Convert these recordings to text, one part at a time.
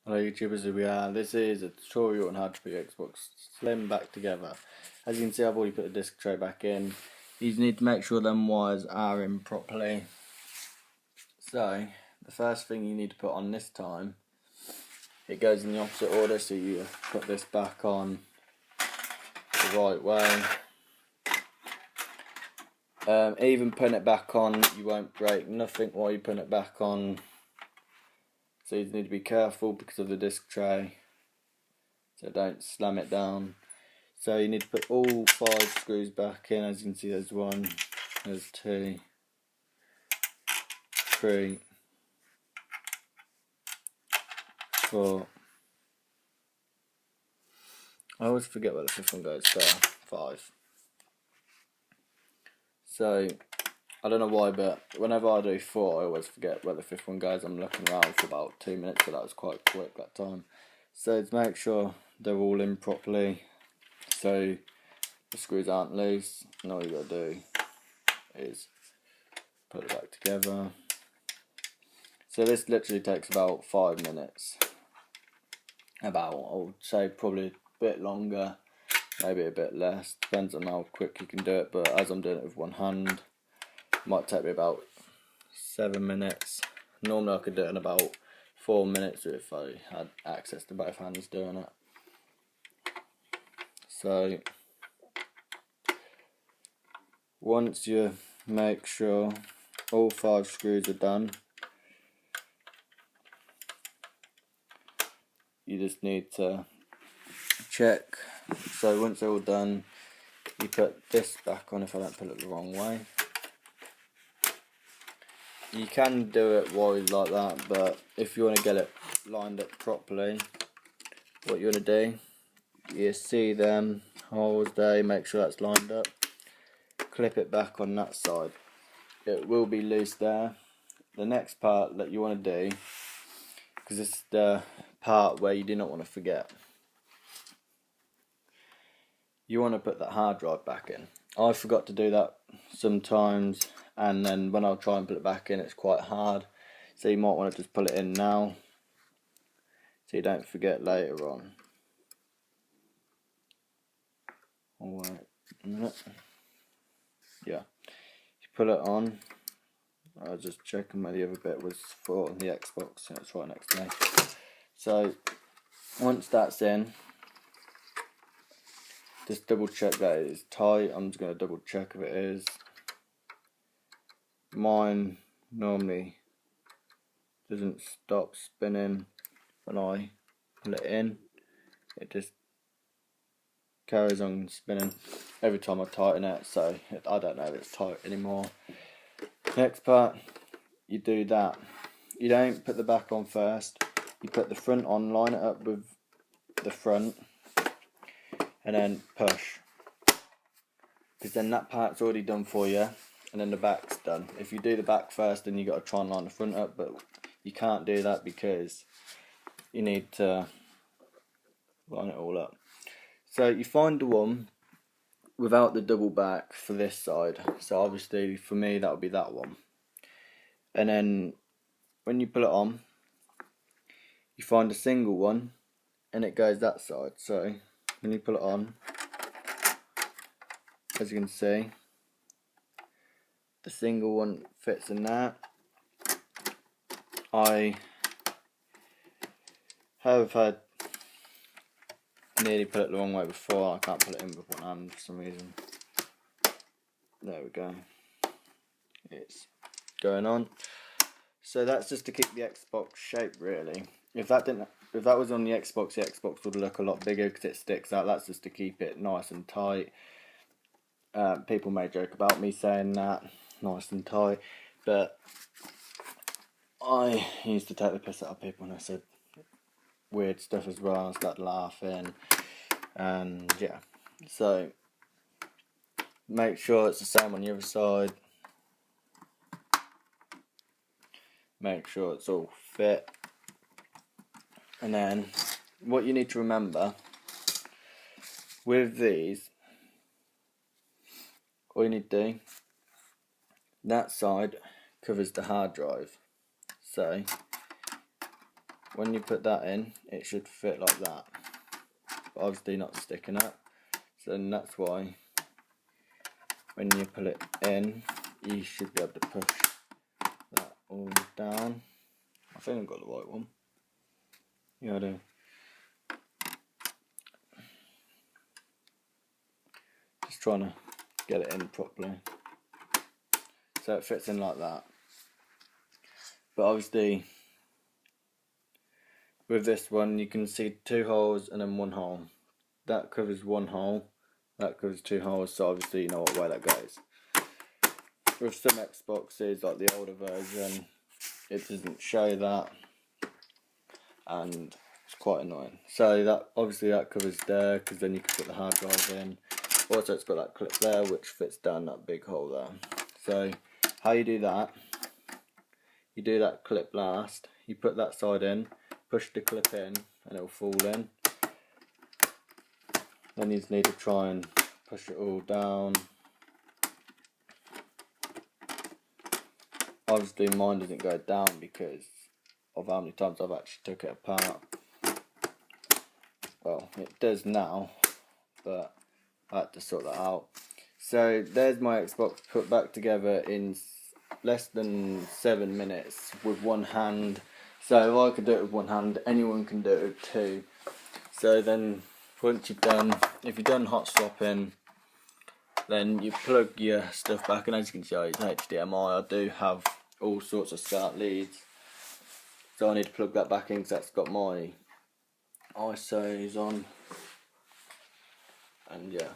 Hello YouTubers, here we are. This is a tutorial on how to put your Xbox Slim back together. As you can see, I've already put the disc tray back in. You need to make sure them wires are in properly. So, the first thing you need to put on this time, it goes in the opposite order, so you put this back on the right way. Even putting it back on, you won't break nothing while you put it back on. So you need to be careful because of the disc tray, so don't slam it down. So you need to put all 5 screws back in. As you can see, there's 1, there's 2, 3, 4. I always forget where the 5th one goes. There, 5. So I don't know why, but whenever I do 4, I always forget where the 5th one goes. I'm looking around for about 2 minutes, but that was quite quick that time. So to make sure they're all in properly, so the screws aren't loose, and all you gotta do is put it back together. So this literally takes about 5 minutes. I would say probably a bit longer, maybe a bit less, depends on how quick you can do it, but as I'm doing it with one hand, it might take me about 7 minutes. Normally I could do it in about 4 minutes if I had access to both hands doing it. So once you make sure all 5 screws are done, you just need to check. So once they're all done, you put this back on if I don't put it the wrong way. You can do it wide like that, but if you want to get it lined up properly, what you want to do, you see them holes there, make sure that's lined up, clip it back on that side. It will be loose there. The next part that you want to do, because this is the part where you do not want to forget, you want to put that hard drive back in. I forgot to do that sometimes, and then when I try and put it back in, it's quite hard. So you might want to just pull it in now, so you don't forget later on. Alright, a minute. Yeah, you put it on. I was just checking where the other bit was for the Xbox, and it's right next to me. So once that's in, just double check that it is tight. I'm just going to double check if it is. Mine normally doesn't stop spinning when I pull it in. It just carries on spinning every time I tighten it, so I don't know if it's tight anymore. Next part, you do that. You don't put the back on first. You put the front on, line it up with the front, and then push. Because then that part's already done for you, and then the back's done. If you do the back first, then you got to try and line the front up, but you can't do that because you need to line it all up. So you find the one without the double back for this side. So obviously for me that would be that one. And then when you put it on, you find a single one, and it goes that side. So when you put it on, as you can see, the single one fits in there. I have had nearly put it the wrong way before. I can't put it in with one hand for some reason. There we go. It's going on. So that's just to keep the Xbox shape, really. If that was on the Xbox would look a lot bigger because it sticks out. That's just to keep it nice and tight. People may joke about me saying that, nice and tight, but I used to take the piss out of people when I said weird stuff as well. I started laughing, and yeah. So make sure it's the same on the other side. Make sure it's all fit. And then what you need to remember with these, all you need to do, that side covers the hard drive. So when you put that in, it should fit like that, but obviously not sticking up, so then that's why when you pull it in, you should be able to push that all down. I think I've got the right one. Yeah, I do. Just trying to get it in properly so it fits in like that. But obviously with this one you can see 2 holes and then 1 hole. That covers 1 hole, that covers 2 holes, so obviously you know what way that goes. With some Xboxes, like the older version, it doesn't show that, and it's quite annoying. So that obviously that covers there, because then you can put the hard drive in. Also it's got that clip there which fits down that big hole there. So how you do that, you do that clip last, you put that side in, push the clip in and it'll fall in. Then you just need to try and push it all down. Obviously mine doesn't go down because of how many times I've actually took it apart. Well, it does now, but I had to sort that out. So there's my Xbox put back together in less than 7 minutes with one hand. So if I could do it with one hand, anyone can do it with two. So then once you've done, if you've done hot swapping, then you plug your stuff back, and as you can see it's HDMI. I do have all sorts of SCART leads, so I need to plug that back in because that's got my ISOs on, and yeah.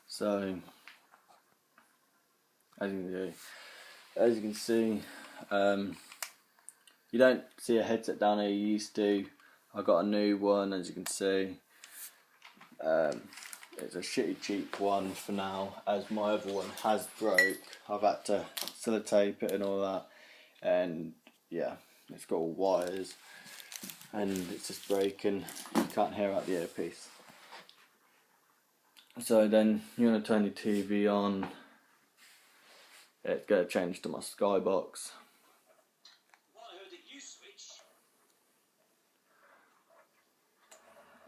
So as you can see, you don't see a headset down here you used to. I got a new one, as you can see. It's a shitty cheap one for now, as my other one has broke. I've had to sellotape it and all that, and yeah, it's got all wires and it's just breaking. You can't hear out the earpiece. So then you're going to turn your TV on. It's going to change to my Skybox.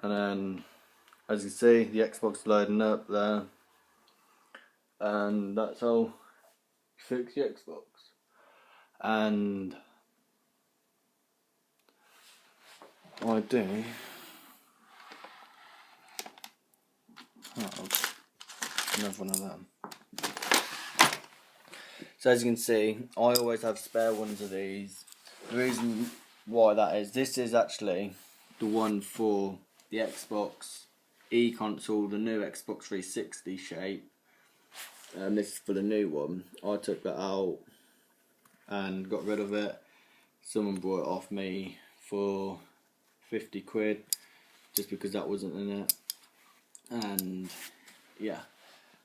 And then, as you see, the Xbox loading up there. And that's how you fix the Xbox. And I do have another one of them. So as you can see, I always have spare ones of these. The reason why that is, this is actually the one for the Xbox E-console, the new Xbox 360 shape. And this is for the new one. I took that out and got rid of it. Someone bought it off me for 50 quid just because that wasn't in it. And yeah,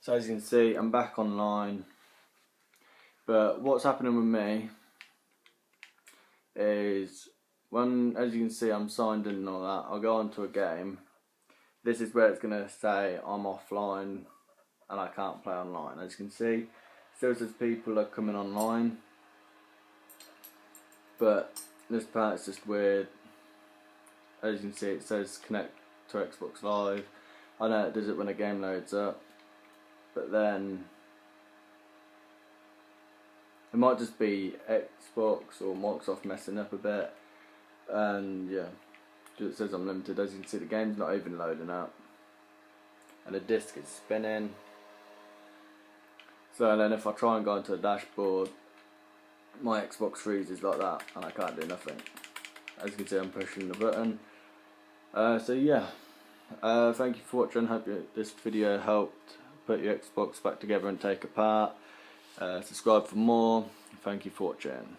so as you can see, I'm back online. But what's happening with me is, when, as you can see, I'm signed in and all that, I'll go onto a game. This is where it's going to say I'm offline and I can't play online. As you can see, still says people are coming online, but this part's just weird. As you can see, it says connect to Xbox Live. I know it does it when a game loads up, but then it might just be Xbox or Microsoft messing up a bit. And yeah, it says I'm limited. As you can see, the game's not even loading up and the disc is spinning. So then if I try and go into the dashboard, my Xbox freezes like that and I can't do nothing. As you can see, I'm pushing the button. So yeah, thank you for watching. Hope this video helped put your Xbox back together and take apart. Subscribe for more. Thank you for watching.